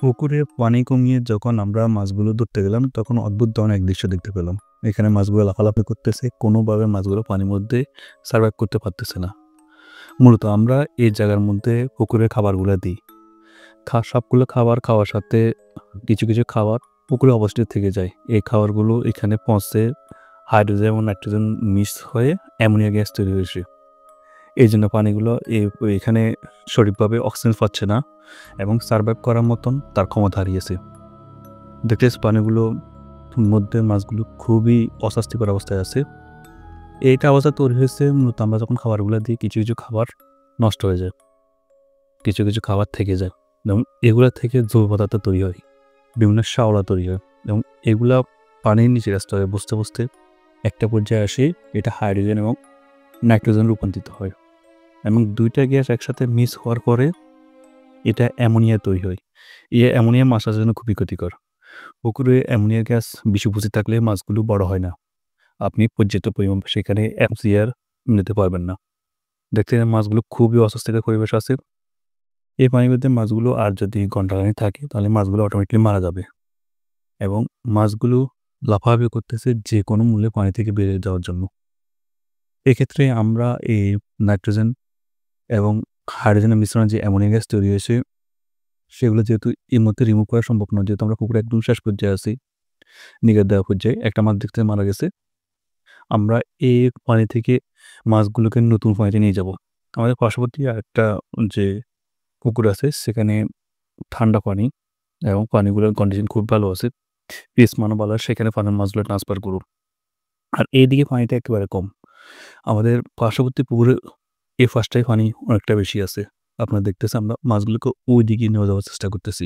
পুকুরে পানি কমিয়ে যখন আমরা মাছগুলো ধরতে গেলাম, তখন অদ্ভুত ধরনের এক দৃশ্য দেখতে পেলাম। এখানে মাছগুলো লাফালাফি করতেছে। কোনোভাবে মাছগুলো পানির মধ্যে সার্ভাইভ করতে পারতেছে না। মূলত আমরা এই জায়গার মধ্যে পুকুরের খাবারগুলো দিই। সবগুলো খাবার খাওয়ার সাথে কিছু খাবার পুকুরে অবশিষ্ট থেকে যায়। এই খাবারগুলো এখানে পৌঁছে হাইড্রোজেন এবং নাইট্রোজেন মিক্স হয়ে অ্যামোনিয়া গ্যাস তৈরি হয়েছে। এইজন্য পানিগুলো এখানে সঠিকভাবে অক্সিজেন পাচ্ছে না এবং সার্ভাইভ করার মতন তার ক্ষমতা হারিয়েছে। দেখতেছি পানিগুলোর মধ্যে মাছগুলো খুবই অস্বাস্থ্যকর অবস্থায় আছে। এইটা অবস্থা তৈরি হয়েছে মূলত আমরা যখন খাবারগুলো দিই, কিছু খাবার নষ্ট হয়ে যায়, কিছু খাবার থেকে যায় এবং এগুলা থেকে জৈব পদার্থ তৈরি হয়, বিভিন্ন শ্যাওলা তৈরি হয় এবং এগুলা পানির নিচে স্তরে বুঝতে একটা পর্যায়ে আসে এটা হাইড্রোজেন এবং নাইট্রোজেন রূপান্তরিত হয় এবং দুইটা গ্যাস একসাথে মিক্স হওয়ার পরে এটা অ্যামোনিয়া তৈরি হয়। এই অ্যামোনিয়া মাছের জন্য খুবই ক্ষতিকর। পুকুরে অ্যামোনিয়া গ্যাস বেশি উপস্থিত থাকলে মাছগুলো বড় হয় না। আপনি পর্যাপ্ত পরিমাণ সেখানে এফসিআর নিতে পারবেন না। দেখতে মাছগুলো খুবই অস্বাস্থ্যকর পরিবেশ আছে। এই পানির মধ্যে মাছগুলো আর যদি ঘন্টাখানেক থাকে তাহলে মাছগুলো অটোমেটিক্যালি মারা যাবে এবং মাছগুলো লাফালাফি করতেছে যে কোনো মূল্যে পানি থেকে বেরিয়ে যাওয়ার জন্য। এক্ষেত্রে আমরা এই নাইট্রোজেন এবং হাইড্রোজেনের মিশ্রণে যে অ্যামোনিয়া গ্যাস তৈরি হয়েছে সেগুলো যেহেতু এই মুহূর্তে রিমুভ করা সম্ভব নয়, যেহেতু আমরা পুকুরে একদম শেষ পর্যায়ে আছি, নিগড় দেওয়া পর্যায়ে একটা মাছ দেখতে মারা গেছে। আমরা এই পানি থেকে মাছগুলোকে নতুন পানিতে নিয়ে যাব। আমাদের পার্শ্ববর্তী আরেকটা যে পুকুর আছে সেখানে ঠান্ডা পানি এবং পানিগুলোর কন্ডিশন খুব ভালো আছে। পিএইচ মানও ভালো আছে, সেখানে পানির মাছগুলো ট্রান্সফার করব। আর এইদিকে পানিটা একেবারে কম। আমাদের পার্শ্ববর্তী পুকুরে এই ফার্স্টটাই পানি অনেকটা বেশি আছে। আপনারা দেখতেছেন আমরা মাছগুলোকে ওইদিকে নিয়ে যাওয়ার চেষ্টা করতেছি।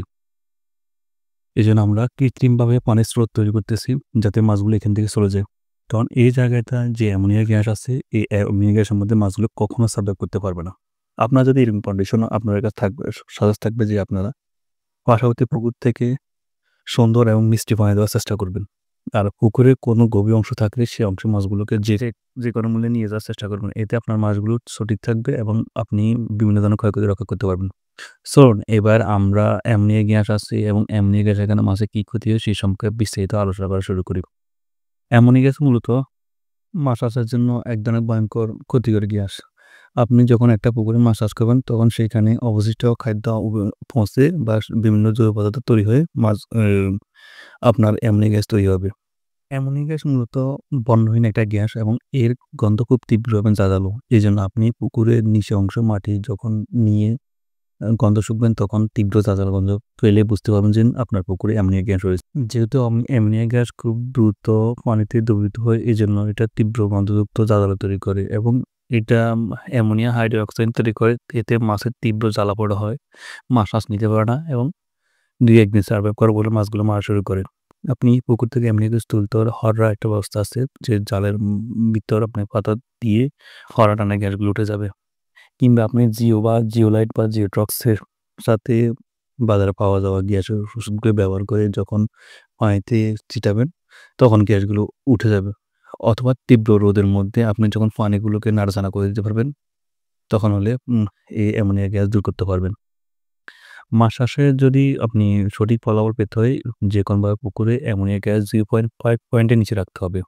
এজন্য আমরা কৃত্রিমভাবে পানির স্রোত তৈরি করতেছি যাতে মাছগুলো এখান থেকে চলে যায়। কারণ এই জায়গাটা যে অ্যামোনিয়া গ্যাস আছে, এই অ্যামোনিয়া গ্যাসের মধ্যে মাছগুলো কখনো সার্ভাইভ করতে পারবে না। আপনার যদি এরকম কন্ডিশন আপনার কাছে থাকবে, সাজেস্ট থাকবে যে আপনারা পার্শ্ববর্তী পুকুর থেকে সুন্দর এবং মিষ্টি পানি দেওয়ার চেষ্টা করবেন। আর পুকুরে কোনো গভীর অংশ থাকলে সে অংশে মাছগুলোকে যে কোনো মূল্যে নিয়ে যাওয়ার চেষ্টা করবেন। এতে আপনার মাছগুলো সঠিক থাকবে এবং আপনি বিভিন্ন ধরনের ক্ষয়ক্ষতি রক্ষা করতে পারবেন। চলুন এবার আমরা অ্যামোনিয়া গ্যাস আছে এবং অ্যামোনিয়া গ্যাসের কারণে মাছের কী ক্ষতি হয় সেই সম্পর্কে বিস্তারিত আলোচনা করা শুরু করি। অ্যামোনিয়া গ্যাস মূলত মাছ চাষের জন্য এক ধরনের ভয়ঙ্কর ক্ষতিকর গ্যাস। আপনি যখন একটা পুকুরে মাছ চাষ করবেন তখন সেইখানে অবশিষ্ট খাদ্য পচে বা বিভিন্ন জৈব পদার্থ তৈরি হয়ে মাছ আপনার অ্যামোনিয়া গ্যাস তৈরি হবে। অ্যামোনিয়া গ্যাস মূলত বর্ণহীন একটা গ্যাস এবং এর গন্ধ খুব তীব্র এবং ঝাঁঝালো। এজন্য আপনি পুকুরের নিচে অংশ মাটি যখন নিয়ে গন্ধ শুঁকবেন তখন তীব্র ঝাঁঝালো গন্ধ পেলে বুঝতে পারবেন যে আপনার পুকুরে অ্যামোনিয়া গ্যাস রয়েছে। যেহেতু অ্যামোনিয়া গ্যাস খুব দ্রুত পানিতে দ্রবীভূত হয়, এজন্য এটা তীব্র গন্ধযুক্ত জ্বালা তৈরি করে এবং এটা অ্যামোনিয়া হাইড্রোক্সাইড তৈরি করে। এতে মাছের তীব্র জ্বালা পোড়া হয়, মাছ শ্বাস নিতে পারে না এবং ২-১ দিন সার্ভাইভ করার পরে মাছগুলো মারা শুরু করে। আপনি পুকুর থেকে অ্যামোনিয়া গ্যাস তুলতে হলে হররা একটা ব্যবস্থা আছে যে জালের ভিতর আপনি পাতা দিয়ে হরা টানা গ্যাসগুলো উঠে যাবে। কিংবা আপনি জিও বা জিওলাইট বা জিওটক্সের সাথে বাজারে পাওয়া যাওয়া গ্যাসের ওষুধগুলো ব্যবহার করে যখন পানিতে ছিটাবেন তখন গ্যাসগুলো উঠে যাবে। অথবা তীব্র রোদের মধ্যে আপনি যখন পানিগুলোকে নাড়াচাড়া করে দিতে পারবেন তখন হলে এই অ্যামোনিয়া গ্যাস দূর করতে পারবেন। মাছ চাষে যদি আপনি সঠিক ফলাফল পেতে হয় যেকোনোভাবে পুকুরে অ্যামোনিয়া গ্যাস 0.5 পয়েন্টের নিচে রাখতে হবে।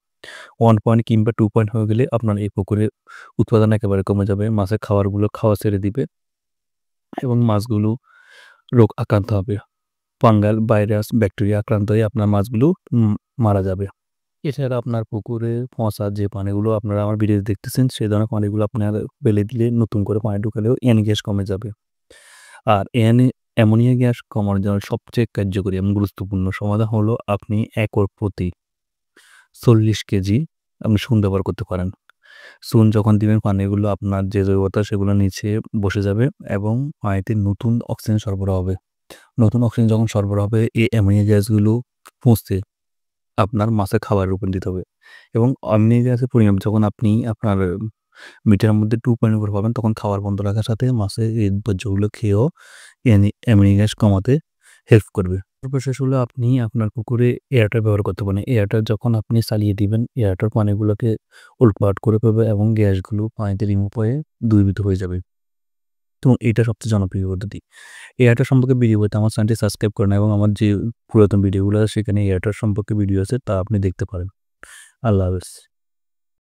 1 পয়েন্ট কিংবা 2 পয়েন্ট হয়ে গেলে আপনার এই পুকুরে উৎপাদন একেবারে কমে যাবে। মাছের খাবারগুলো খাওয়া ছেড়ে দিবে এবং মাছগুলো রোগ আক্রান্ত হবে। ফাঙ্গাল, ভাইরাস, ব্যাকটেরিয়া আক্রান্ত হয়ে আপনার মাছগুলো মারা যাবে। এছাড়া আপনার পুকুরে পচা যে পানিগুলো আপনারা আমার ভিডিওতে দেখতেছেন সেই ধরনের পানিগুলো আপনারা ফেলে দিলে নতুন করে পানি ঢুকালেও গ্যাস কমে যাবে। আর অ্যামোনিয়া গ্যাস কমানোর জন্য সবচেয়ে কার্যকরী এবং গুরুত্বপূর্ণ সমাধান হলো আপনি একর প্রতি 40 কেজি আপনি চুন ব্যবহার করতে পারেন। চুন যখন দিবেন পানিগুলো আপনার যে জৈবতা সেগুলো নিচে বসে যাবে এবং পানিতে নতুন অক্সিজেন সরবরাহ হবে। নতুন অক্সিজেন যখন সরবরাহ হবে এই অ্যামোনিয়া গ্যাসগুলো পচে আপনার মাছের খাবারে রূপান্তরিত হবে এবং অ্যামোনিয়া গ্যাসের পরিমাণ যখন আপনি আপনার মিটারের মধ্যে 2 পয়েন্ট পাবেন তখন খাবার বন্ধ রাখার সাথে মাছের এই বর্জ্যগুলো খেয়েও অ্যামোনিয়া গ্যাস কমাতে হেল্প করবে। সর্বশেষ হলো আপনি আপনার পুকুরে এয়ারটার ব্যবহার করতে পারেন। এয়ারটার যখন আপনি চালিয়ে দিবেন এয়ারটার পানিগুলোকে উলটপালট করে ফেলবে এবং গ্যাসগুলো পানিতে রিমুভ হয়ে দ্রবীভূত হয়ে যাবে। এবং এটা সবচেয়ে জনপ্রিয় পদ্ধতি। এআইটার সম্পর্কে ভিডিও পেতে আমার চ্যানেলটি সাবস্ক্রাইব করেন এবং আমার যে পুরাতন ভিডিওগুলো আছে সেখানে এআইটার সম্পর্কে ভিডিও আছে তা আপনি দেখতে পারেন। আল্লাহ হাফেজ।